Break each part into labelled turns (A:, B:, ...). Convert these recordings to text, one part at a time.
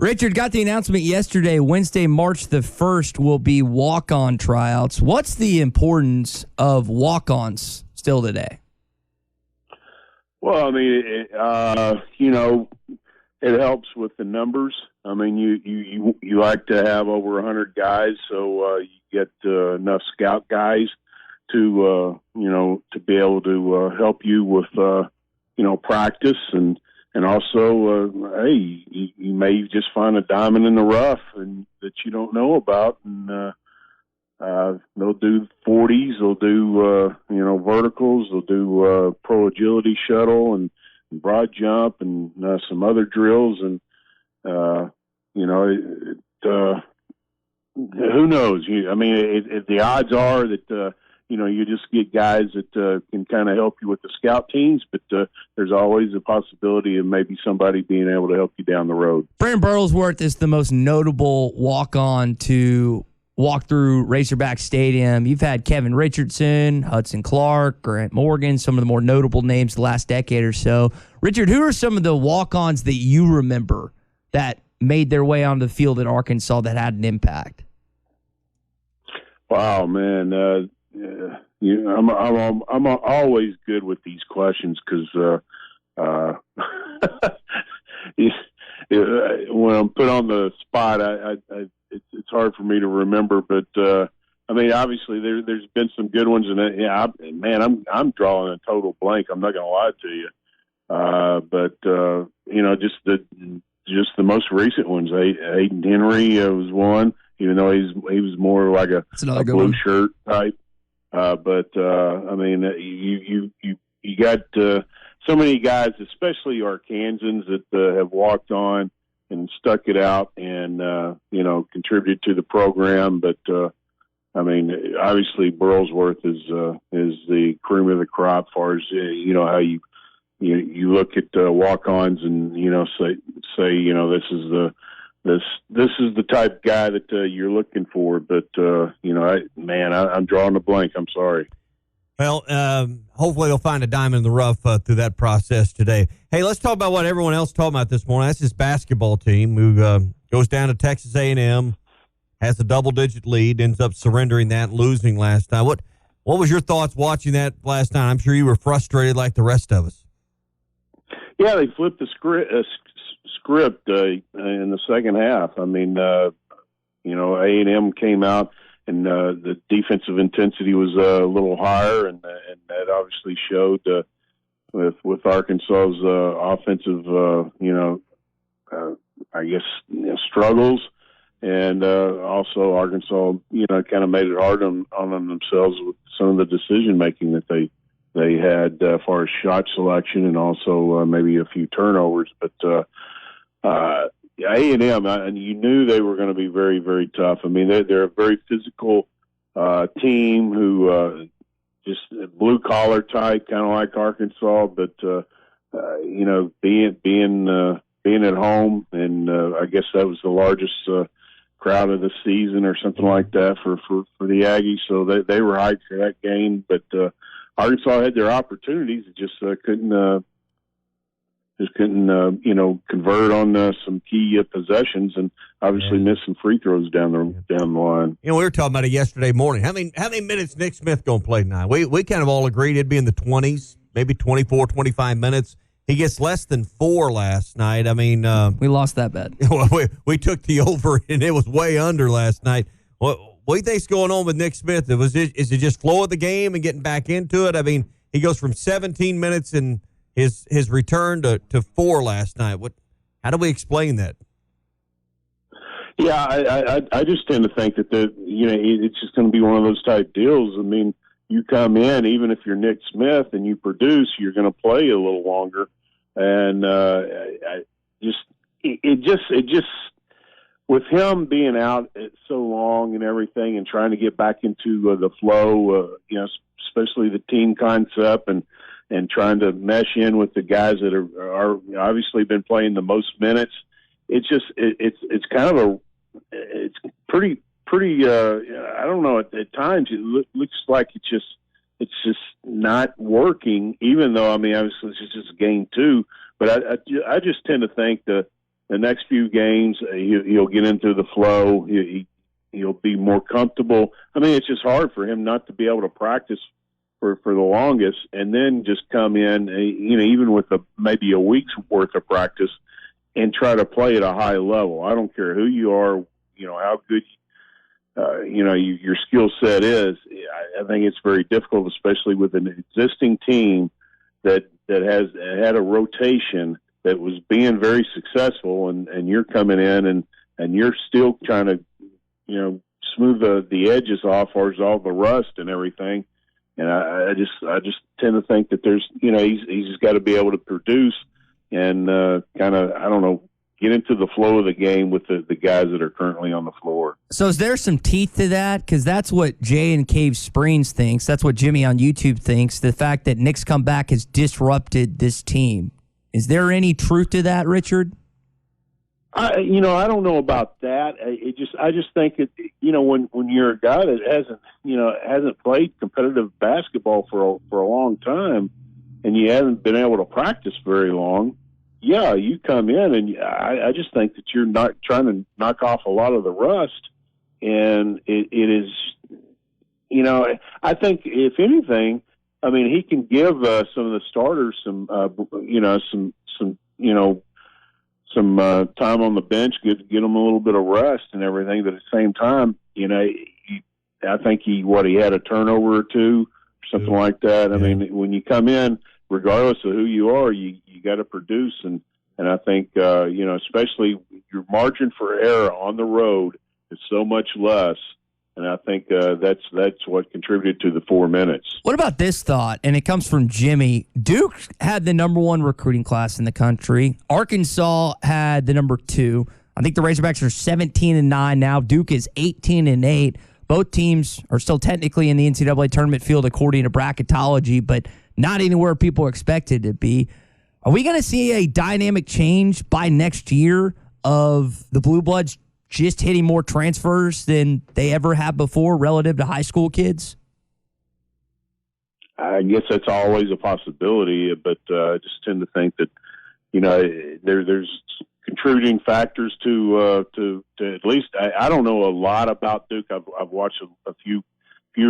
A: Richard, got the announcement yesterday, Wednesday, March the 1st, will be walk-on tryouts. What's the importance of walk-ons still today?
B: Well, I mean, it helps with the numbers. I mean, you like to have over 100 guys, so you get enough scout guys to be able to help you with practice and also hey, you may just find a diamond in the rough and that you don't know about, and they'll do 40s, they'll do verticals, they'll do pro agility shuttle and broad jump and some other drills, and who knows? The odds are that you just get guys that can kind of help you with the scout teams, but there's always a possibility of maybe somebody being able to help you down the road.
A: Brandon Burlsworth is the most notable walk-on to walk through Razorback Stadium. You've had Kevin Richardson, Hudson Clark, Grant Morgan, some of the more notable names the last decade or so. Richard, who are some of the walk-ons that you remember that made their way onto the field at Arkansas that had an impact?
B: Wow, man. I'm always good with these questions because when I'm put on the spot, it's hard for me to remember. But obviously there's been some good ones, and I'm drawing a total blank. I'm not going to lie to you, but just the most recent ones. Hayden Henry was one, even though he was more like a blue shirt type. You got so many guys, especially Arkansans, that have walked on and stuck it out and contributed to the program. But obviously Burlsworth is the cream of the crop, as far as how you look at walk-ons and say this is the type of guy that you're looking for, but I'm drawing a blank. I'm sorry.
C: Well, hopefully they'll find a diamond in the rough through that process today. Hey, let's talk about what everyone else talked about this morning. That's this basketball team who goes down to Texas A&M, has a double-digit lead, ends up surrendering that, losing last night. What was your thoughts watching that last night? I'm sure you were frustrated like the rest of us.
B: Yeah, they flipped the script in the second half. A&M came out and the defensive intensity was a little higher, and that obviously showed with Arkansas's offensive, struggles, and also Arkansas, kind of made it hard on themselves with some of the decision making that they had as far as shot selection and also maybe a few turnovers, but. A&M, and you knew they were going to be very, very tough. They're a very physical team who just blue collar type, kind of like Arkansas, but being at home, and I guess that was the largest crowd of the season or something like that for the Aggies. So they were hyped for that game, but Arkansas had their opportunities, just couldn't convert on some key possessions, and obviously missed some free throws down the line.
C: We were talking about it yesterday morning. How many minutes Nick Smith going to play tonight? We kind of all agreed it'd be in the 20s, maybe 24, 25 minutes. He gets less than 4 last night.
A: We lost that bet.
C: we took the over, and it was way under last night. What do you think's going on with Nick Smith? Is it just flow of the game and getting back into it? He goes from 17 minutes and his return to 4 last night. How do we explain that?
B: Yeah, I just tend to think that it's just going to be one of those type deals. You come in, even if you're Nick Smith and you produce, you're going to play a little longer, and it just with him being out so long and everything, and trying to get back into the flow, especially the team concept and trying to mesh in with the guys that are obviously been playing the most minutes. It's just it's kind of it's pretty I don't know, at times it looks like it's just not working, even though obviously it's just game 2, but I just tend to think that the next few games, he'll get into the flow. He'll be more comfortable. I mean, it's just hard for him not to be able to practice for the longest, and then just come in, even with maybe a week's worth of practice, and try to play at a high level. I don't care who you are, how good, your skill set is. I think it's very difficult, especially with an existing team that has had a rotation that was being very successful, and you're coming in and you're still trying to, smooth the edges off, or all the rust and everything. And I just tend to think that there's, he's just got to be able to produce and kind of, I don't know, get into the flow of the game with the guys that are currently on the floor.
A: So is there some teeth to that? Because that's what Jay in Cave Springs thinks. That's what Jimmy on YouTube thinks. The fact that Nick's comeback has disrupted this team. Is there any truth to that, Richard?
B: I don't know about that. I just think that, when you're a guy that hasn't played competitive basketball for a long time, and you haven't been able to practice very long, yeah, you come in, and I just think that you're not trying to knock off a lot of the rust, and it is, I think if anything, I mean, he can give some of the starters some time on the bench, get them a little bit of rest and everything. But at the same time, I think he had a turnover or two, or something like that. I mean, when you come in, regardless of who you are, you got to produce. And I think, especially your margin for error on the road is so much less. And I think that's what contributed to the 4 minutes.
A: What about this thought? And it comes from Jimmy. Duke had the number 1 recruiting class in the country. Arkansas had the number 2. I think the Razorbacks are 17-9 now. Duke is 18-8. Both teams are still technically in the NCAA tournament field according to bracketology, but not anywhere people expected to be. Are we going to see a dynamic change by next year of the Blue Bloods just hitting more transfers than they ever have before relative to high school kids?
B: I guess that's always a possibility, but I just tend to think that, there's contributing factors to at least, I don't know a lot about Duke. I've watched a few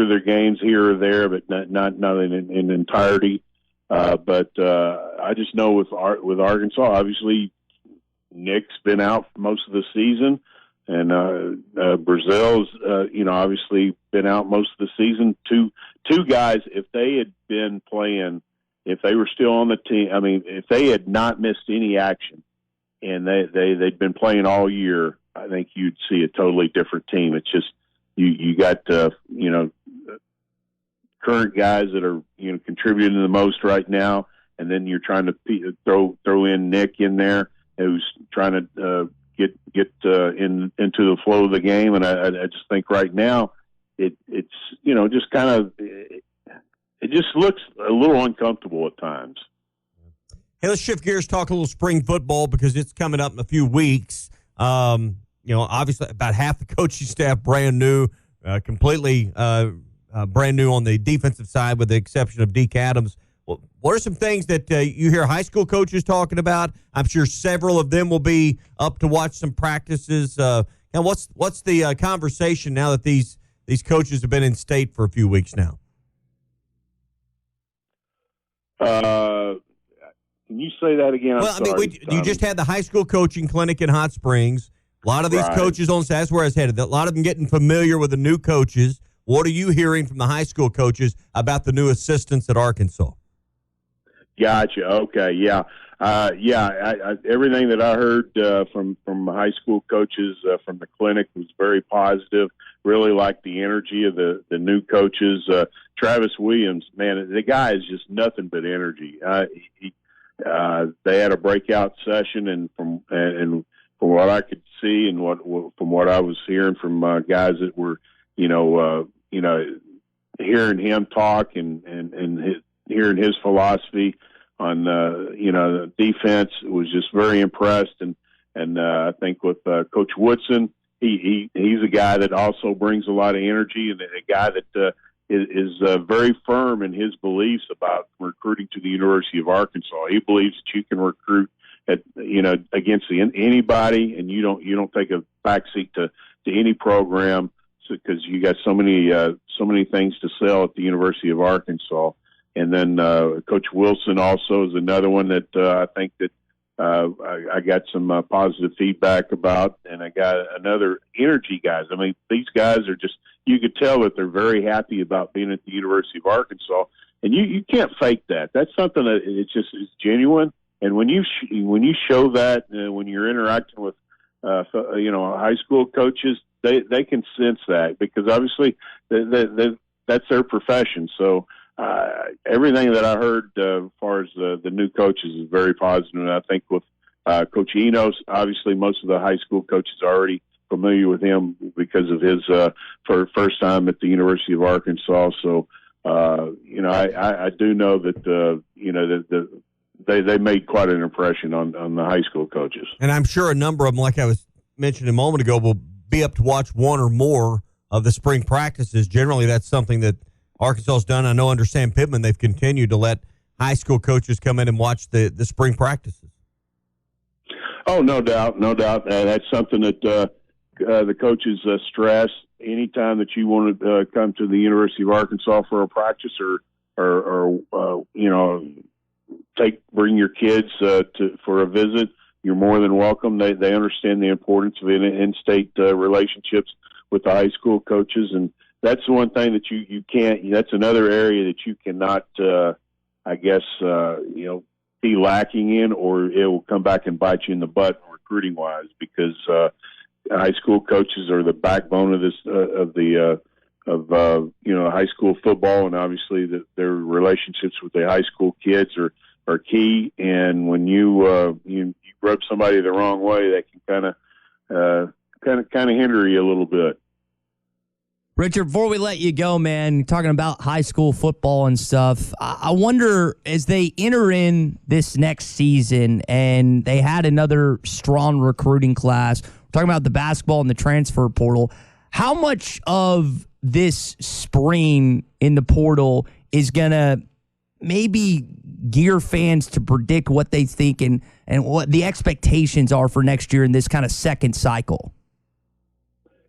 B: of their games here or there, but not in entirety. But I just know with Arkansas, obviously Nick's been out for most of the season. And Brazil's, obviously been out most of the season. Two guys, if they had been playing, if they were still on the team, I mean, if they had not missed any action and they'd been playing all year, I think you'd see a totally different team. It's just you got current guys that are contributing the most right now, and then you're trying to throw in Nick in there, who's trying to get into the flow of the game. And I just think right now it's just kind of it just looks a little uncomfortable at times.
C: Hey, let's shift gears, talk a little spring football because it's coming up in a few weeks. Obviously about half the coaching staff brand new, completely brand new on the defensive side with the exception of Deke Adams. What are some things that you hear high school coaches talking about? I'm sure several of them will be up to watch some practices. And what's the conversation now that these coaches have been in state for a few weeks now?
B: Can you say that again?
C: You just had the high school coaching clinic in Hot Springs. A lot of these coaches on staff, that's where I was headed. A lot of them getting familiar with the new coaches. What are you hearing from the high school coaches about the new assistants at Arkansas?
B: Gotcha. Okay. Yeah. Everything that I heard from high school coaches from the clinic was very positive. Really liked the energy of the new coaches. Travis Williams, man, the guy is just nothing but energy. They had a breakout session, and from what I could see and from what I was hearing from guys that were, hearing him talk and hearing his philosophy on defense, was just very impressed. And I think with Coach Woodson, he's a guy that also brings a lot of energy, and a guy that is very firm in his beliefs about recruiting to the University of Arkansas. He believes that you can recruit against anybody, and you don't take a backseat to any program because you got so many things to sell at the University of Arkansas. And then Coach Wilson also is another one that I think that I got some positive feedback about, and I got another energy guys. I mean, these guys are just, you could tell that they're very happy about being at the University of Arkansas, and you can't fake that. That's something that it's genuine. And when you show that, when you're interacting with high school coaches, they can sense that, because obviously that's their profession. So everything that I heard as far as the new coaches is very positive. And I think with Coach Enos, obviously most of the high school coaches are already familiar with him because of his first time at the University of Arkansas. So I do know that they made quite an impression on the high school coaches.
C: And I'm sure a number of them, like I was mentioning a moment ago, will be up to watch one or more of the spring practices. Generally, that's something that Arkansas has done. I know under Sam Pittman, they've continued to let high school coaches come in and watch the spring practices.
B: Oh, no doubt. That's something that the coaches stress. Anytime that you want to come to the University of Arkansas for a practice or bring your kids for a visit, you're more than welcome. They understand the importance of in-state relationships with the high school coaches, and that's the one thing that you can't. That's another area that you cannot, be lacking in, or it will come back and bite you in the butt recruiting wise, because high school coaches are the backbone of high school football, and obviously their relationships with the high school kids are key. And when you rub somebody the wrong way, that can kind of hinder you a little bit.
A: Richard, before we let you go, man, talking about high school football and stuff, I wonder, as they enter in this next season and they had another strong recruiting class, we're talking about the basketball and the transfer portal, how much of this spring in the portal is going to maybe gear fans to predict what they think and what the expectations are for next year in this kind of second cycle?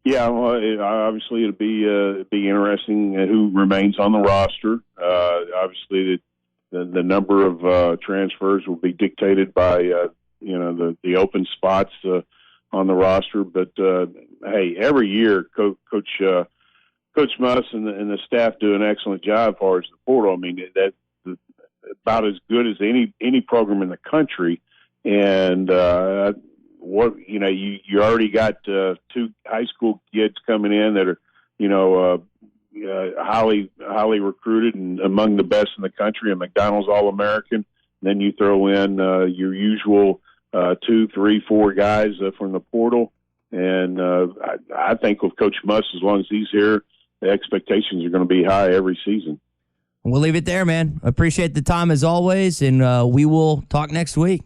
B: Yeah, well, obviously it'll be interesting who remains on the roster. Obviously, the number of transfers will be dictated by the open spots on the roster. But hey, every year, Coach Muss and the staff do an excellent job as far as the portal. I mean, that's about as good as any program in the country, and you already got two high school kids coming in that are highly recruited and among the best in the country, a McDonald's All-American. Then you throw in your usual 2, 3, 4 guys from the portal, and I think with Coach Muss, as long as he's here, the expectations are going to be high every season.
A: We'll leave it there, man. Appreciate the time as always, and we will talk next week.